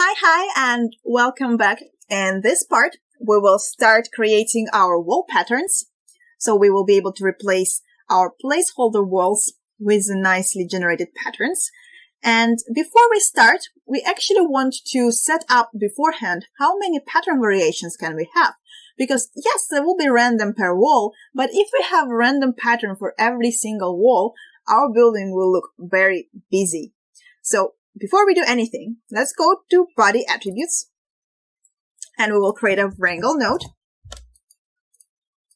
Hi, and welcome back. In this part, we will start creating our wall patterns. So we will be able to replace our placeholder walls with nicely generated patterns. And before we start, we actually want to set up beforehand how many pattern variations can we have. Because yes, there will be random per wall, but if we have a random pattern for every single wall, our building will look very busy. So before we do anything, let's go to body attributes and we will create a wrangle node.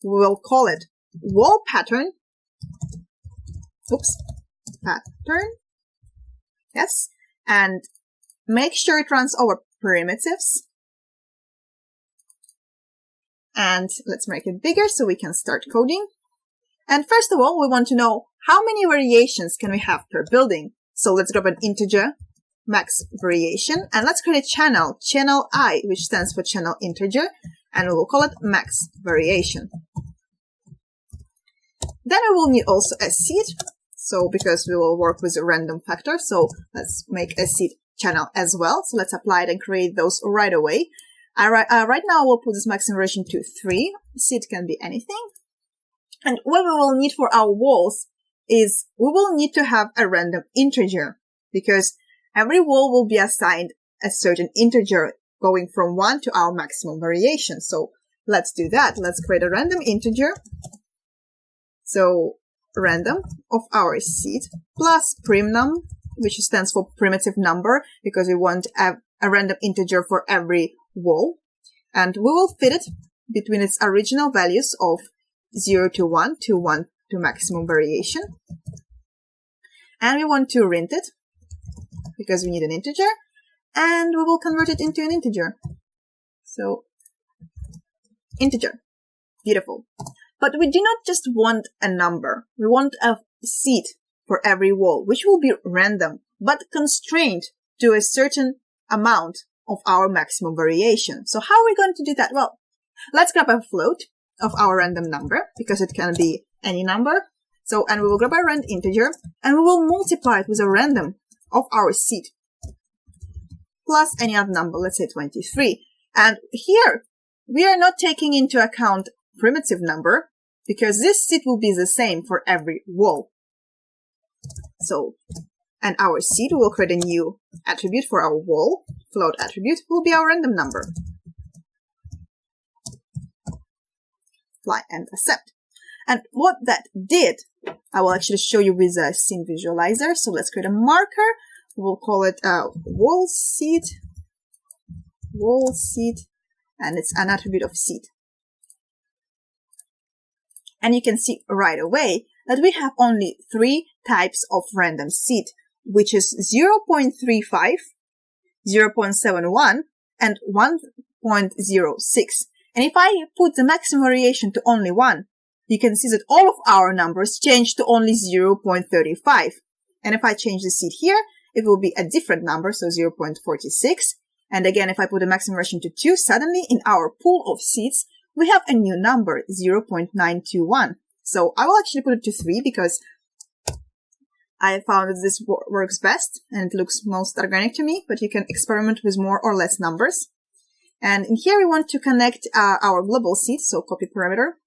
We will call it wall pattern. Pattern. Yes. And make sure it runs over primitives. And let's make it bigger so we can start coding. And first of all, we want to know how many variations can we have per building. So let's grab an integer max variation and let's create a channel I, which stands for channel integer, and we will call it max variation. Then we will need also a seed. So because we will work with a random factor, so let's make a seed channel as well. So let's apply it and create those right away. Right now we'll put this max variation to 3. Seed can be anything. And what we will need for our walls is we will need to have a random integer because every wall will be assigned a certain integer going from 1 to our maximum variation. So let's do that. Let's create a random integer. So random of our seed plus primnum, which stands for primitive number because we want a random integer for every wall. And we will fit it between its original values of 0 to 1 to 1 to maximum variation. And we want to rent it because we need an integer, and we will convert it into an integer. So integer. Beautiful. But we do not just want a number. We want a seed for every wall, which will be random, but constrained to a certain amount of our maximum variation. So how are we going to do that? Well, let's grab a float of our random number because it can be any number. So, and we will grab a random integer and we will multiply it with a random of our seed plus any other number, let's say 23. And here we are not taking into account primitive number because this seed will be the same for every wall. So, and our seed will create a new attribute for our wall. Float attribute will be our random number. Apply and accept. And what that did, I will actually show you with a scene visualizer. So let's create a marker. We'll call it wall seed, and it's an attribute of seed. And you can see right away that we have only 3 types of random seed, which is 0.35, 0.71, and 1.06. And if I put the maximum variation to only 1, you can see that all of our numbers change to only 0.35. And if I change the seed here, it will be a different number, so 0.46. And again, if I put the maximum variation to 2, suddenly in our pool of seeds, we have a new number, 0.921. So I will actually put it to 3 because I found that this works best and it looks most organic to me, but you can experiment with more or less numbers. And in here, we want to connect our global seed, so copy parameter,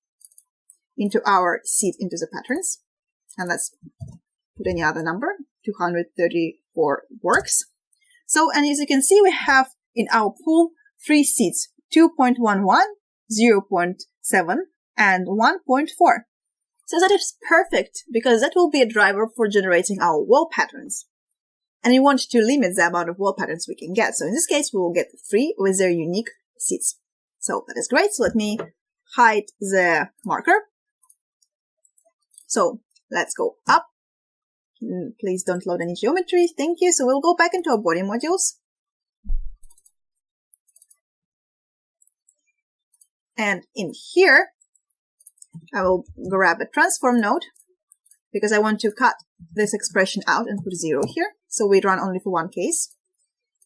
into our seed into the patterns. And let's put any other number, 234 works. So, and as you can see, we have in our pool 3 seeds, 2.11, 0.7, and 1.4. So that is perfect because that will be a driver for generating our wall patterns. And we want to limit the amount of wall patterns we can get. So in this case, we will get 3 with their unique seeds. So that is great. So let me hide the marker. So let's go up. Please don't load any geometry. Thank you. So we'll go back into our body modules. And in here, I will grab a transform node because I want to cut this expression out and put 0 here. So we run only for one case.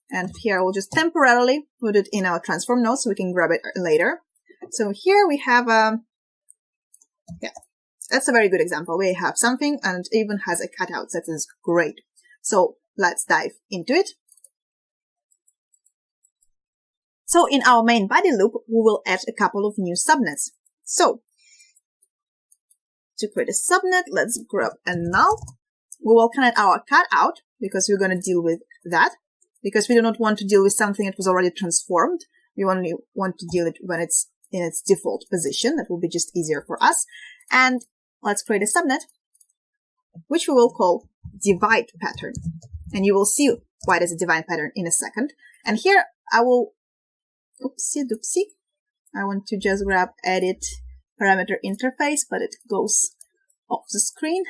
And here I will just temporarily put it in our transform node so we can grab it later. So here we have that's a very good example. We have something and it even has a cutout. That is great. So let's dive into it. So in our main body loop, we will add a couple of new subnets. So to create a subnet, let's grab a null. We will connect our cutout because we're going to deal with that, because we do not want to deal with something that was already transformed. We only want to deal with it when it's in its default position. That will be just easier for us. And let's create a subnet, which we will call divide pattern. And you will see why it is a divide pattern in a second. And here I will, oopsie doopsie, I want to just grab edit parameter interface, but it goes off the screen.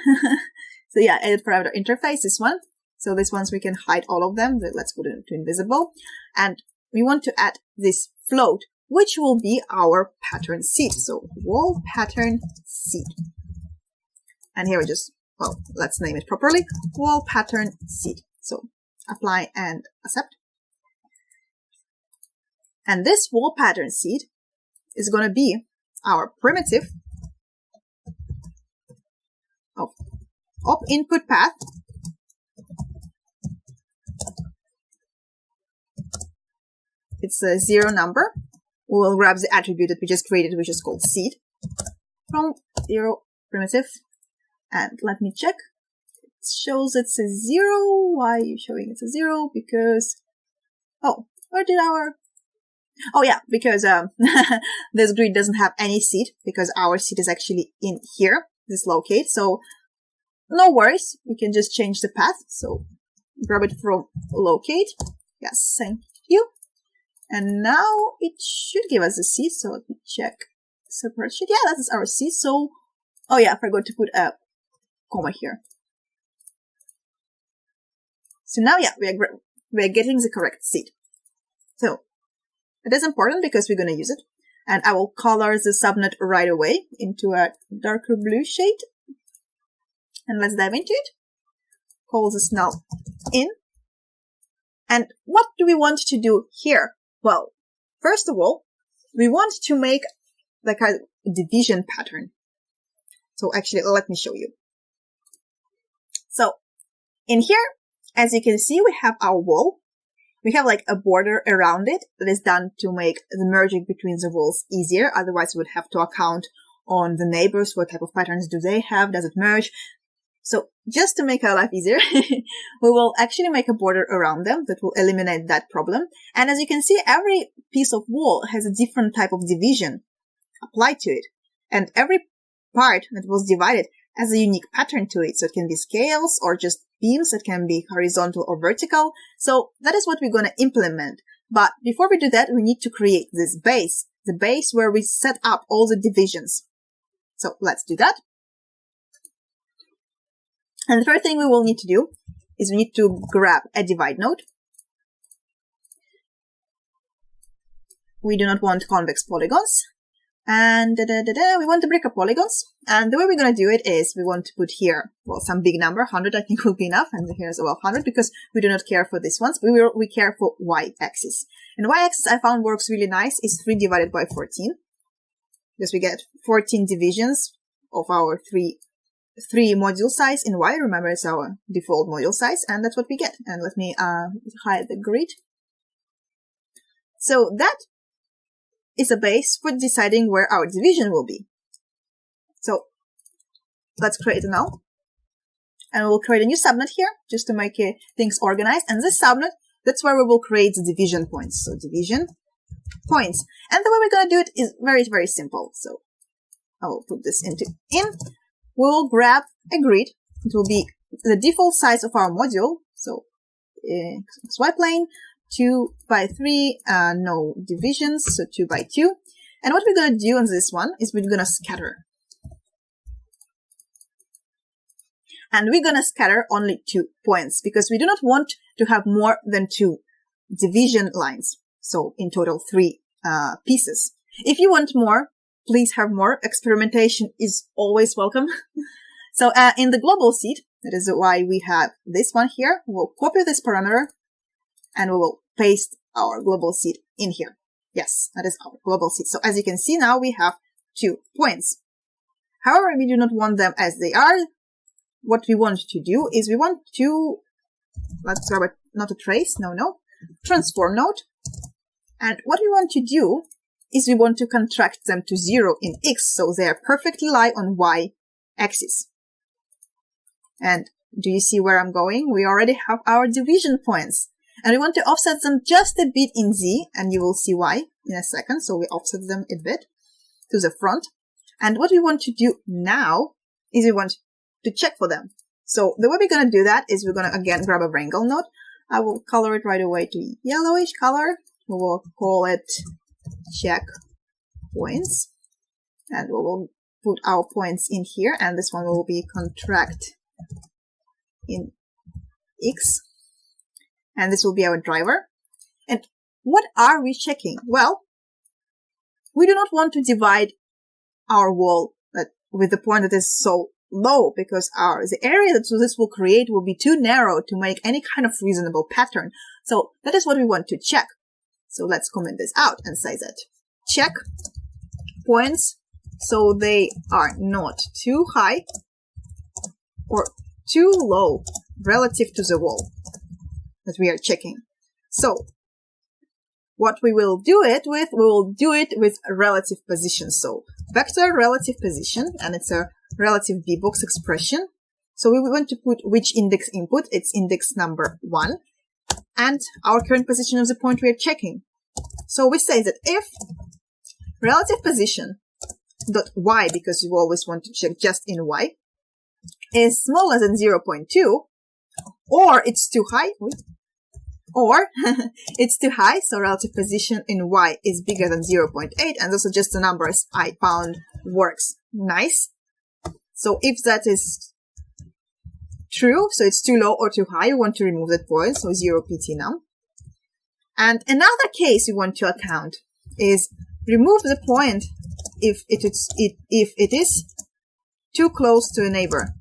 So yeah, edit parameter interface, this one. So this ones we can hide all of them. Let's put it to invisible. And we want to add this float, which will be our pattern seed. So wall pattern seed. And here we just, well, let's name it properly. Wall pattern seed. So apply and accept. And this wall pattern seed is going to be our primitive of op input path it's a 0 number. We will grab the attribute that we just created, which is called seed, from 0 primitive. And let me check. It shows it's a 0. Why are you showing it's a 0? Because, oh, where did our, oh yeah, because this grid doesn't have any seed, because our seed is actually in here, this locate. So no worries, we can just change the path. So grab it from locate. Yes, thank you. And now it should give us a seed. So let me check separate sheet. Yeah, that is our seed. So, oh yeah, I forgot to put a comma here. So now, yeah, we are getting the correct seed. So it is important because we're going to use it. And I will color the subnet right away into a darker blue shade. And let's dive into it. Call this null in. And what do we want to do here? Well, first of all, we want to make like a division pattern. So actually, let me show you. So in here, as you can see, we have our wall. We have like a border around it that is done to make the merging between the walls easier. Otherwise, we would have to account on the neighbors. What type of patterns do they have? Does it merge? So just to make our life easier, we will actually make a border around them that will eliminate that problem. And as you can see, every piece of wall has a different type of division applied to it. And every part that was divided has a unique pattern to it. So it can be scales or just beams. It can be horizontal or vertical. So that is what we're going to implement. But before we do that, we need to create this base, the base where we set up all the divisions. So let's do that. And the first thing we will need to do is we need to grab a divide node. We do not want convex polygons. And we want to break up polygons. And the way we're going to do it is we want to put here, well, some big number, 100 I think will be enough. And here's well 100 because we do not care for these ones. We care for y-axis. And y-axis I found works really nice is 3 divided by 14. Because we get 14 divisions of our three module size in Y. Remember, it's our default module size, and that's what we get. And let me hide the grid. So that is a base for deciding where our division will be. So let's create a null. And we'll create a new subnet here, just to make things organized. And this subnet, that's where we will create the division points. So division points. And the way we're going to do it is very, very simple. So I will put this into in. We'll grab a grid. It will be the default size of our module. So XY plane, 2 by 3, no divisions, so 2 by 2. And what we're going to do on this one is we're going to scatter. And we're going to scatter only 2 points because we do not want to have more than 2 division lines. So in total 3 pieces. If you want more, please have more. Experimentation is always welcome. So in the global seed, that is why we have this one here. We'll copy this parameter and we will paste our global seed in here. Yes, that is our global seed. So as you can see now, we have 2 points. However, we do not want them as they are. What we want to do is we want to, let's grab it, not a trace, no, transform node. And what we want to do is we want to contract them to 0 in x, so they are perfectly lie on y-axis. And do you see where I'm going? We already have our division points. And we want to offset them just a bit in z, and you will see why in a second. So we offset them a bit to the front. And what we want to do now is we want to check for them. So the way we're going to do that is we're going to again grab a wrangle node. I will color it right away to yellowish color. We will call it check points. And we will put our points in here. And this one will be contract in x. And this will be our driver. And what are we checking? Well, we do not want to divide our wall with the point that is so low, because the area that this will create will be too narrow to make any kind of reasonable pattern. So that is what we want to check. So let's comment this out and say that check points so they are not too high or too low relative to the wall that we are checking. So what we will do it with, we will do it with relative position. So vector relative position, and it's a relative bbox expression. So we want to put which index input, it's index number 1, and our current position of the point we are checking. So we say that if relative position dot y, because you always want to check just in y, is smaller than 0.2, or it's too high, or it's too high, so relative position in y is bigger than 0.8, and those are just the numbers I found works nice. So if that is true, so it's too low or too high, you want to remove that point, so 0 pt num. And another case you want to account is remove the point if it is too close to a neighbor.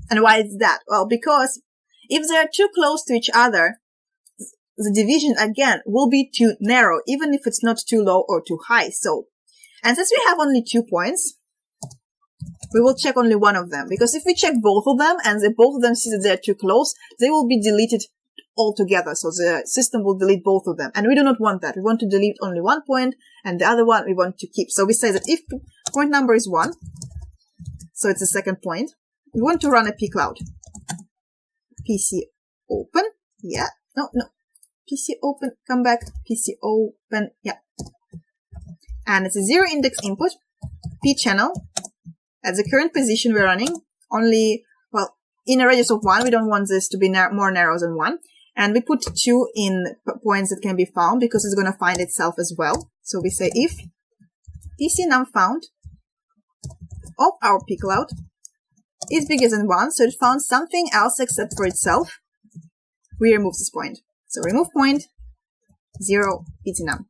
And why is that? Well, because if they are too close to each other, the division again will be too narrow, even if it's not too low or too high. So, and since we have only 2 points, we will check only one of them, because if we check both of them and both of them see that they're too close, they will be deleted altogether. So the system will delete both of them, and we do not want that. We want to delete only one point, and the other one we want to keep. So we say that if point number is 1, so it's the second point, we want to run a pcloud. PC open, yeah, no, PC open, come back, PC open, yeah. And it's a 0 index input, P channel. At the current position we're running, only, well, in a radius of 1, we don't want this to be more narrow than 1. And we put 2 in points that can be found, because it's going to find itself as well. So we say if PC num found of our pcloud is bigger than 1, so it found something else except for itself, we remove this point. So remove point, 0 pt num.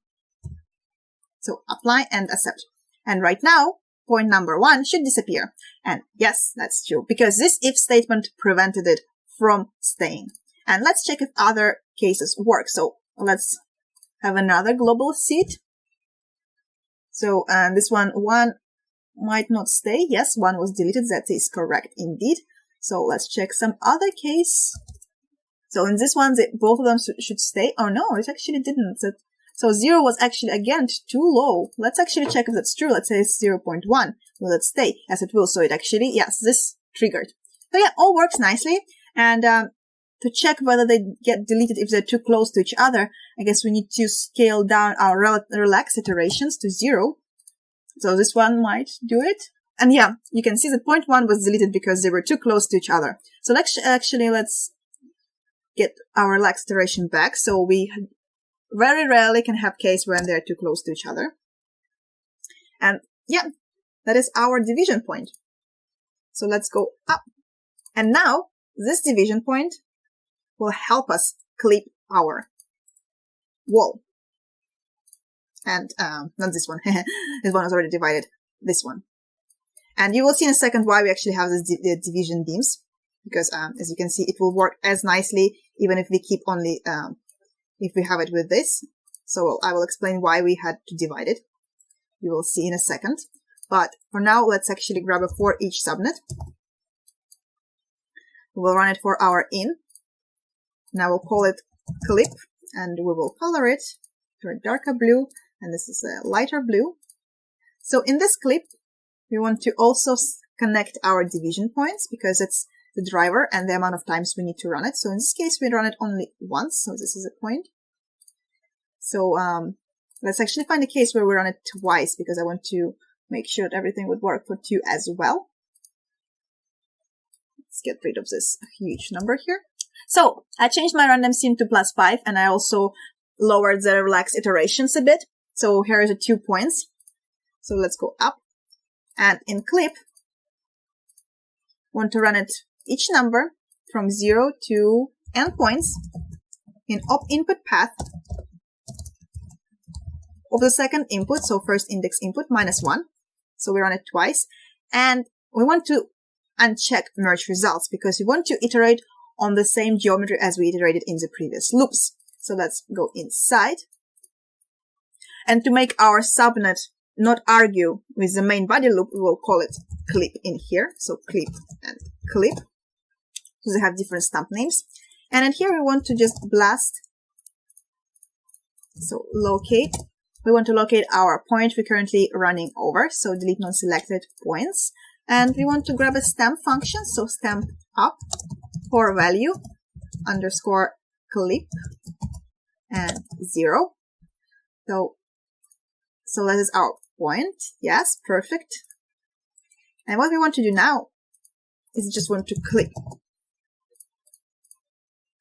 So apply and accept. And right now, point number 1 should disappear. And yes, that's true, because this if statement prevented it from staying. And let's check if other cases work. So let's have another global seed. So this one might not stay. Yes, 1 was deleted. That is correct indeed. So let's check some other case. So in this one, both of them should stay. Oh no, it actually didn't. So 0 was actually, again, too low. Let's actually check if that's true. Let's say it's 0.1. Will it stay? Yes, it will. So it actually, yes, this triggered. So yeah, all works nicely. And to check whether they get deleted if they're too close to each other, I guess we need to scale down our relax iterations to 0. So this one might do it. And yeah, you can see that point 1 was deleted because they were too close to each other. So let's get our relax iteration back. So we very rarely can have case when they're too close to each other. And yeah, that is our division point. So let's go up. And now this division point will help us clip our wall. And not this one. This one was already divided. This one. And you will see in a second why we actually have this division beams. Because as you can see, it will work as nicely even if we keep only if we have it with this. So I will explain why we had to divide it. You will see in a second. But for now, let's actually grab a for each subnet. We will run it for our in. Now we'll call it clip, and we will color it to a darker blue, and this is a lighter blue. So in this clip, we want to also connect our division points because it's the driver and the amount of times we need to run it. So in this case, we run it only once. So this is a point. So let's actually find a case where we run it twice because I want to make sure that everything would work for 2 as well. Let's get rid of this huge number here. So I changed my random scene to +5 and I also lowered the relax iterations a bit. So here are the 2 points. So let's go up, and in clip, want to run it each number from 0 to n points in input path of the second input. So first index input -1. So we run it twice, and we want to uncheck merge results because we want to iterate on the same geometry as we iterated in the previous loops. So let's go inside, and to make our subnet not argue with the main body loop, we will call it clip in here. So clip and clip. So they have different stamp names. And in here we want to just blast. So locate. We want to locate our point we're currently running over. So delete non-selected points. And we want to grab a stamp function. So stamp up for value underscore clip and 0. So that is our point. Yes, perfect. And what we want to do now is just want to click.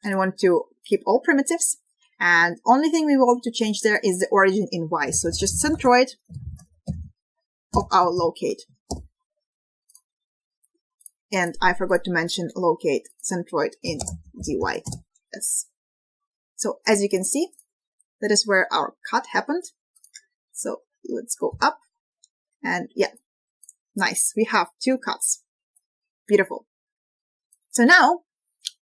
And we want to keep all primitives. And only thing we want to change there is the origin in Y. So it's just centroid of our locate. And I forgot to mention locate centroid in dy. Yes. So as you can see, that is where our cut happened. So let's go up, and yeah, nice. We have 2 cuts. Beautiful. So now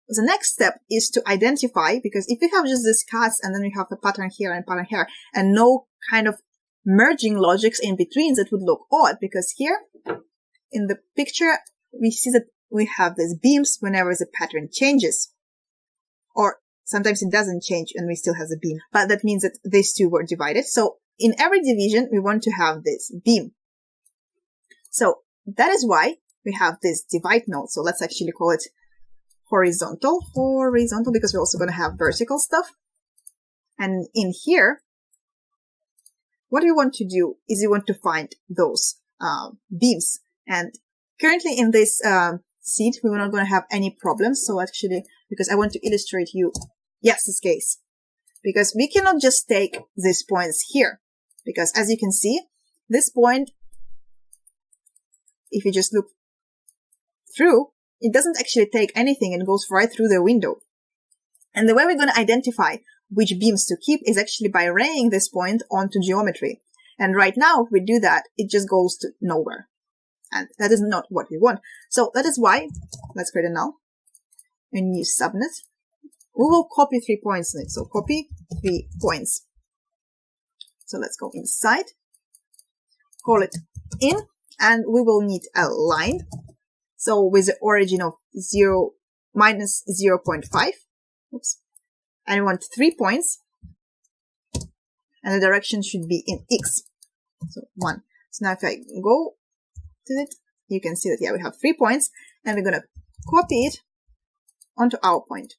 the next step is to identify, because if we have just these cuts and then we have a pattern here and pattern here and no kind of merging logics in between, that would look odd, because here in the picture, we see that we have these beams whenever the pattern changes, or sometimes it doesn't change and we still have the beam, but that means that these 2 were divided. So in every division, we want to have this beam. So that is why we have this divide node. So let's actually call it horizontal, because we're also going to have vertical stuff. And in here, what we want to do is we want to find those beams. And currently in this seed, we're not going to have any problems. So actually, because I want to illustrate you, yes, this case. Because we cannot just take these points here. Because as you can see, this point, if you just look through, it doesn't actually take anything and goes right through the window. And the way we're going to identify which beams to keep is actually by arraying this point onto geometry. And right now, if we do that, it just goes to nowhere. And that is not what we want. So that is why, let's create a null, a new subnet. We will copy 3 points in it. So copy 3 points. So let's go inside, call it in, and we will need a line. So with the origin of minus 0.5. Oops. And we want 3 points. And the direction should be in X. So 1. So now if I go to it, you can see that, yeah, we have 3 points. And we're going to copy it onto our point.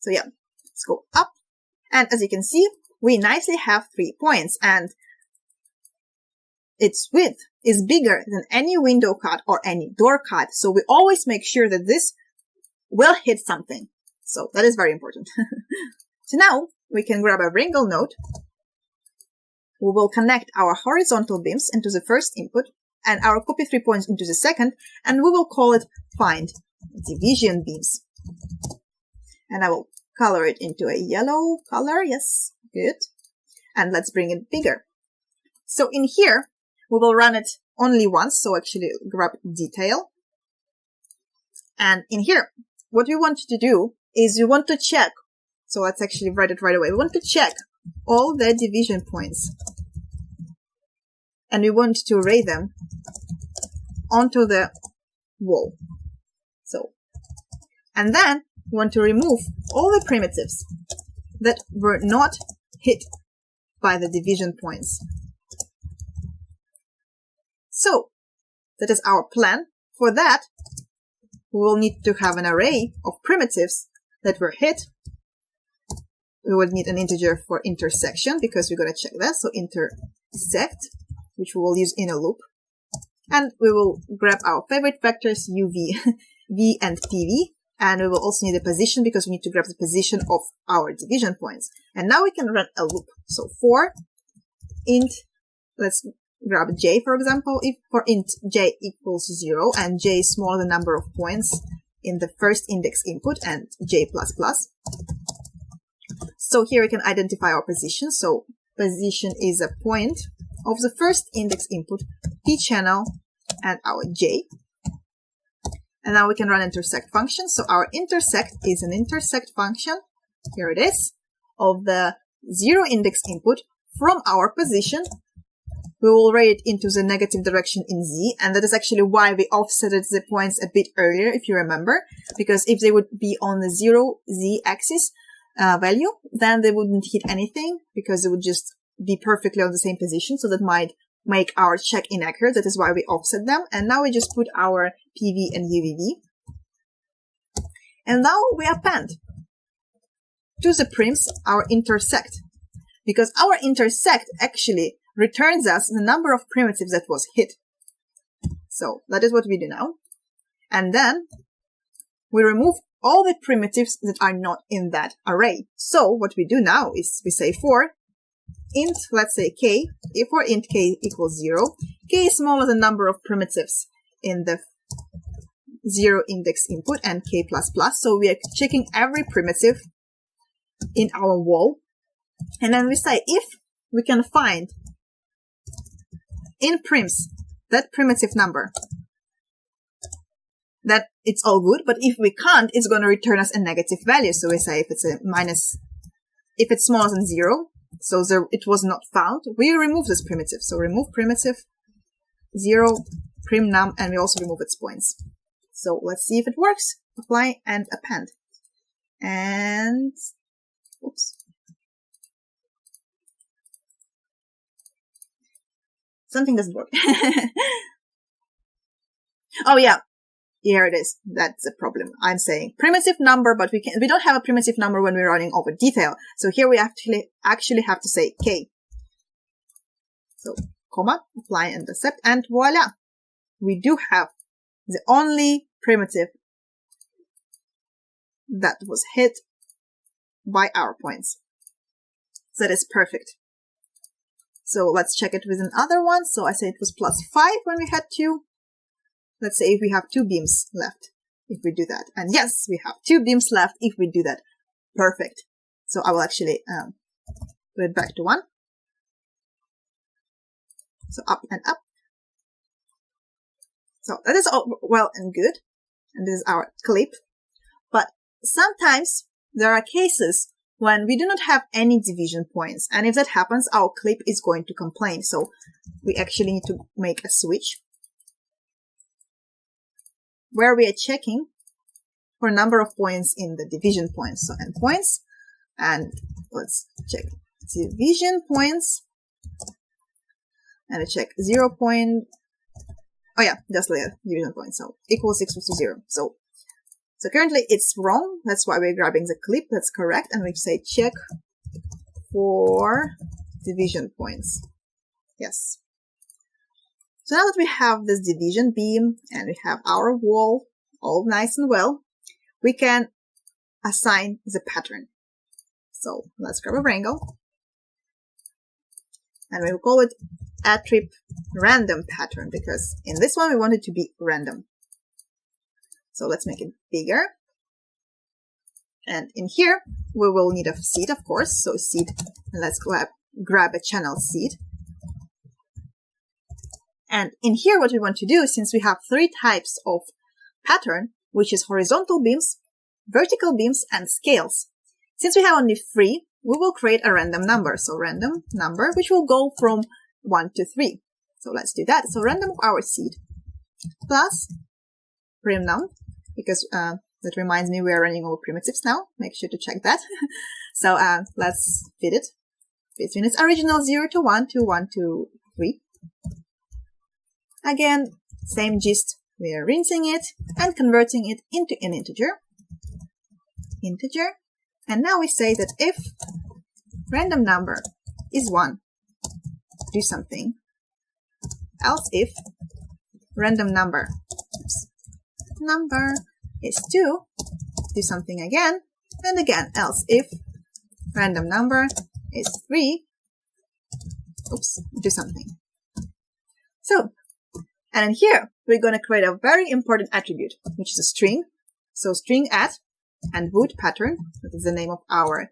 So yeah, let's go up. And as you can see, we nicely have 3 points. And its width is bigger than any window cut or any door cut. So we always make sure that this will hit something. So that is very important. So now we can grab a wrangle node. We will connect our horizontal beams into the first input and our copy 3 points into the second. And we will call it find division beams. And I will color it into a yellow color. Yes, good. And let's bring it bigger. So in here, we will run it only once. So actually grab detail. And in here, what we want to do is we want to check. So let's actually write it right away. We want to check all the division points. And we want to array them onto the wall. So, and then we want to remove all the primitives that were not hit by the division points. So that is our plan. For that, we will need to have an array of primitives that were hit. We would need an integer for intersection because we're going to check that. So intersect, which we will use in a loop. And we will grab our favorite vectors, u, v, and pv. And we will also need a position because we need to grab the position of our division points. And now we can run a loop. So for int, let's grab j, for example. If for int j equals 0 and j is smaller than the number of points in the first index input and j++. So here we can identify our position. So position is a point of the first index input, p channel, and our j. And now we can run intersect function. So our intersect is an intersect function. Here it is, of the 0 index input from our position. We will rate it into the negative direction in z, and that is actually why we offsetted the points a bit earlier, if you remember, because if they would be on the 0 z axis value, then they wouldn't hit anything because they would just be perfectly on the same position. So that might make our check inaccurate. That is why we offset them. And now we just put our PV and UVV. And now we append to the prims our intersect, because our intersect actually returns us the number of primitives that was hit. So that is what we do now. And then we remove all the primitives that are not in that array. So what we do now is we say for int, let's say k, if for int k equals 0, k is smaller than the number of primitives in the 0 index input and k++. So we are checking every primitive in our wall. And then we say if we can find in prims that primitive number, that it's all good. But if we can't, it's going to return us a negative value. So we say if it's a minus, if it's smaller than 0, so it was not found, we remove this primitive. So remove primitive 0 prim num, and we also remove its points. So let's see if it works. Apply and append. And oops. Something doesn't work. Oh yeah, here it is. That's the problem. I'm saying primitive number, but we don't have a primitive number when we're running over detail. So here we actually have to say k. So comma, apply and accept, and voila, we do have the only primitive that was hit by our points. So that is perfect. So let's check it with another one. So I said it was +5 when we had 2. Let's say if we have 2 beams left, if we do that. And yes, we have 2 beams left if we do that. Perfect. So I will actually put it back to 1. So up and up. So that is all well and good. And this is our clip. But sometimes there are cases when we do not have any division points. And if that happens, our clip is going to complain. So we actually need to make a switch where we are checking for number of points in the division points. So endpoints, and let's check division points, and I check 0 point. Oh yeah, just like division points. So equals 0. So currently it's wrong. That's why we're grabbing the clip. That's correct. And we say check for division points. Yes. So now that we have this division beam and we have our wall all nice and well, we can assign the pattern. So let's grab a Wrangle. And we will call it attrib random pattern, because in this one we want it to be random. So let's make it bigger. And in here, we will need a seed, of course. So seed, and let's grab a channel seed. And in here, what we want to do, since we have 3 types of pattern, which is horizontal beams, vertical beams, and scales. Since we have only 3, we will create a random number. So random number, which will go from 1 to 3. So let's do that. So random of our seed plus prim num, because That reminds me we're running over primitives now. Make sure to check that. So let's fit it between its original 0 to 1 to 1 to 3. Again, same gist. We're rinsing it and converting it into an integer. And now we say that if random number is 1, do something. Else if random number is 2, do something again. And again, else if random number is 3, do something. So, and in here, we're going to create a very important attribute, which is a string. So string at and boot pattern, that is the name of our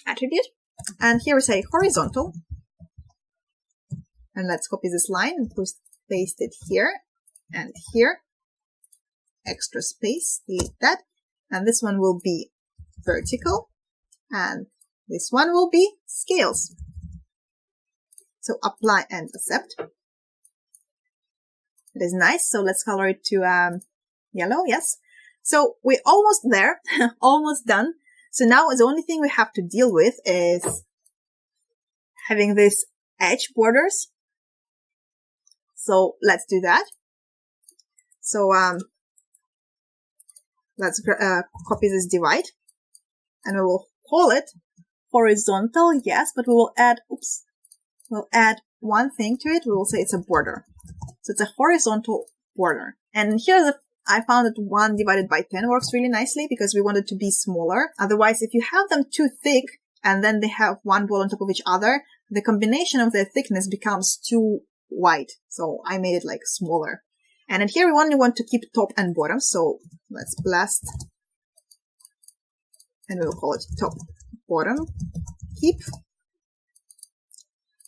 attribute. And here we say horizontal. And let's copy this line and paste it here and here. Extra space, delete that. And this one will be vertical. And this one will be scales. So apply and accept. It is nice. So let's color it to yellow. Yes. So we're almost there, almost done. So now the only thing we have to deal with is having these edge borders. So let's do that. So let's copy this divide and we will call it horizontal. Yes, but we will add, we'll add one thing to it. We will say it's a border. So it's a horizontal border. And here I found that 1 divided by 10 works really nicely because we want it to be smaller. Otherwise, if you have them too thick and then they have one wall on top of each other, the combination of their thickness becomes too wide. So I made it like smaller. And in here we only want to keep top and bottom. So let's blast. And we'll call it top, bottom, keep.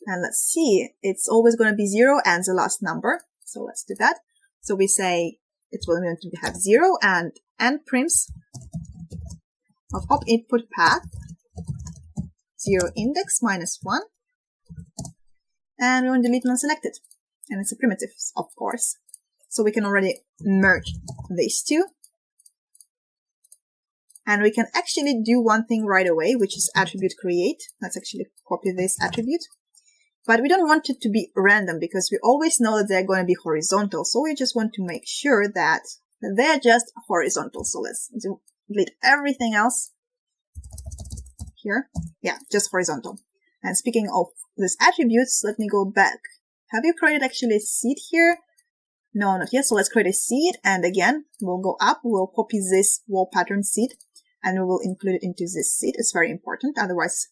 And let's see, it's always going to be 0 and the last number. So let's do that. So we say it's going to have 0 and prims of op input path 0 index minus 1. And we want to delete non-selected. And it's a primitive, of course. So we can already merge these two. And we can actually do one thing right away, which is attribute create. Let's actually copy this attribute. But we don't want it to be random because we always know that they're going to be horizontal. So we just want to make sure that they're just horizontal. So let's delete everything else here. Yeah, just horizontal. And speaking of these attributes, let me go back. Have you created actually a seed here? No, not yet. So let's create a seed. And again, we'll go up. We'll copy this wall pattern seed and we will include it into this seed. It's very important. Otherwise,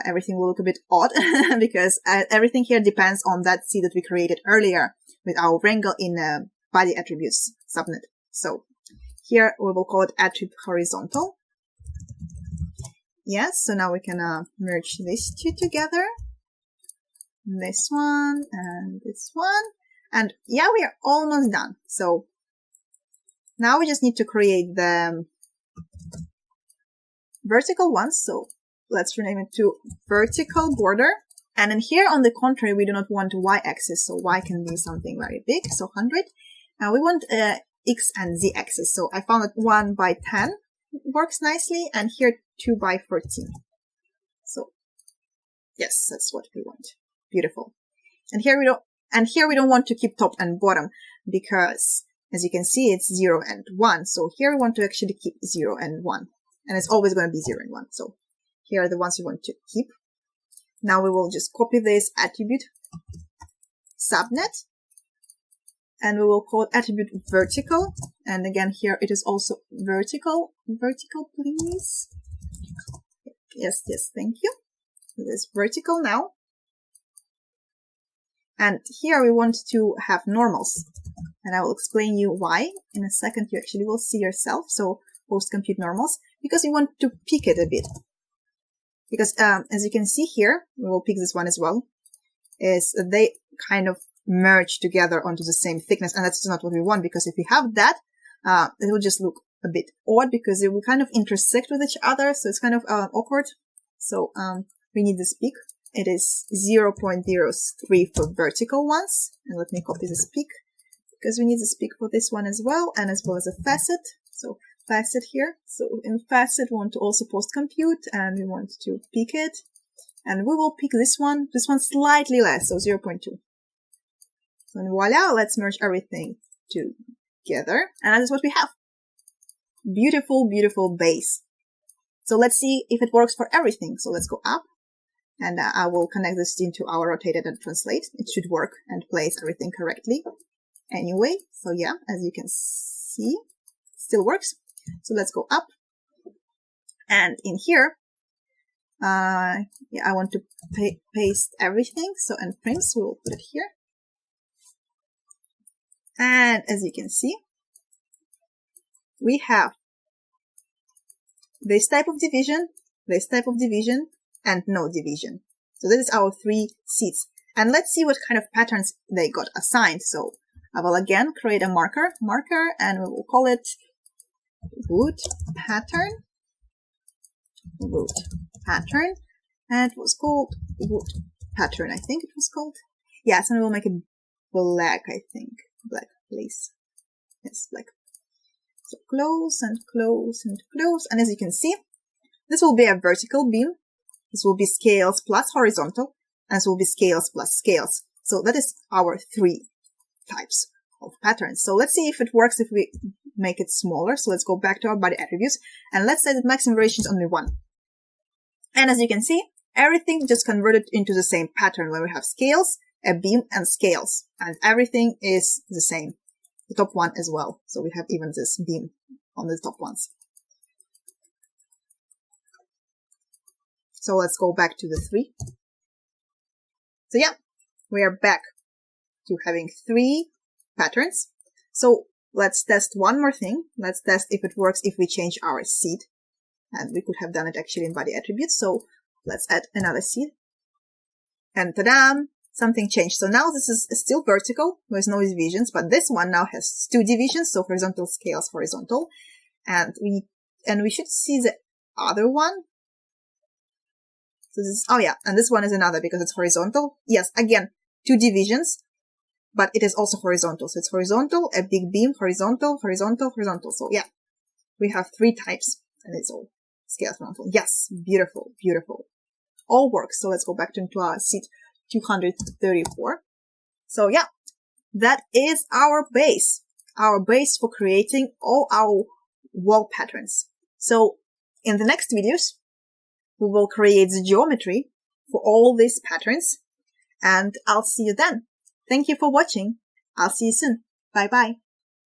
everything will look a bit odd because everything here depends on that seed that we created earlier with our wrangle in body attributes subnet. So here we will call it attribute horizontal. Yes, so now we can merge these two together. This one and this one. And yeah, we are almost done. So now we just need to create the vertical ones. So let's rename it to vertical border. And then here on the contrary, we do not want y-axis. So y can be something very big. So 100. And we want x and z axis. So I found that 1 by 10 works nicely. And here 2 by 14. So yes, that's what we want. Beautiful. And here we don't want to keep top and bottom because as you can see, it's 0 and 1. So here we want to actually keep 0 and 1. And it's always going to be 0 and 1. So here are the ones we want to keep. Now we will just copy this attribute subnet and we will call attribute vertical. And again, here it is also vertical. Vertical, please. Yes, thank you. It is vertical now. And here we want to have normals. And I will explain you why. In a second, you actually will see yourself. So post-compute normals, because we want to pick it a bit. Because as you can see here, we will pick this one as well, is they kind of merge together onto the same thickness. And that's not what we want, because if we have that, it will just look a bit odd because it will kind of intersect with each other. So it's kind of awkward. So we need this peak. It is 0.03 for vertical ones. And let me copy this peak because we need this peak for this one as well, and as well as a facet. So facet here. So in facet, we want to also post compute, and we want to pick it. And we will pick this one slightly less, so 0.2. So voila, let's merge everything together. And that is what we have. Beautiful, beautiful base. So let's see if it works for everything. So let's go up, and I will connect this into our rotated and translate. It should work and place everything correctly. Anyway, so yeah, as you can see, still works. So let's go up, and in here, I want to paste everything. So and prints, we'll put it here. And as you can see, we have this type of division, and no division. So this is our 3 seeds. And let's see what kind of patterns they got assigned. So I will again create a marker, and we will call it root pattern, and it was called root pattern, I think it was called. Yes, and we will make it black, I think. Black, please. Yes, black. So close and close and close. And as you can see, this will be a vertical beam. This will be scales plus horizontal, and this will be scales plus scales. So that is our 3 types of patterns. So let's see if it works if we make it smaller. So let's go back to our body attributes, and let's say that maximum variation is only 1. And as you can see, everything just converted into the same pattern when we have scales, a beam, and scales, and everything is the same. The top one as well. So we have even this beam on the top ones. So let's go back to the 3. So yeah, we are back to having 3 patterns. So let's test one more thing. Let's test if it works if we change our seed. And we could have done it actually in body attributes. So let's add another seed. And ta-da! Something changed. So now this is still vertical with no divisions, but this one now has 2 divisions. So horizontal, scales, horizontal. And we should see the other one. So this is, oh yeah, and this one is another because it's horizontal. Yes, again, 2 divisions, but it is also horizontal. So it's horizontal, a big beam, horizontal, horizontal, horizontal. So yeah, we have 3 types, and it's all scales, horizontal. Yes, beautiful, beautiful. All works. So let's go back into our seed 234. So yeah, that is our base for creating all our wall patterns. So in the next videos, we will create the geometry for all these patterns, and I'll see you then. Thank you for watching. I'll see you soon. Bye bye.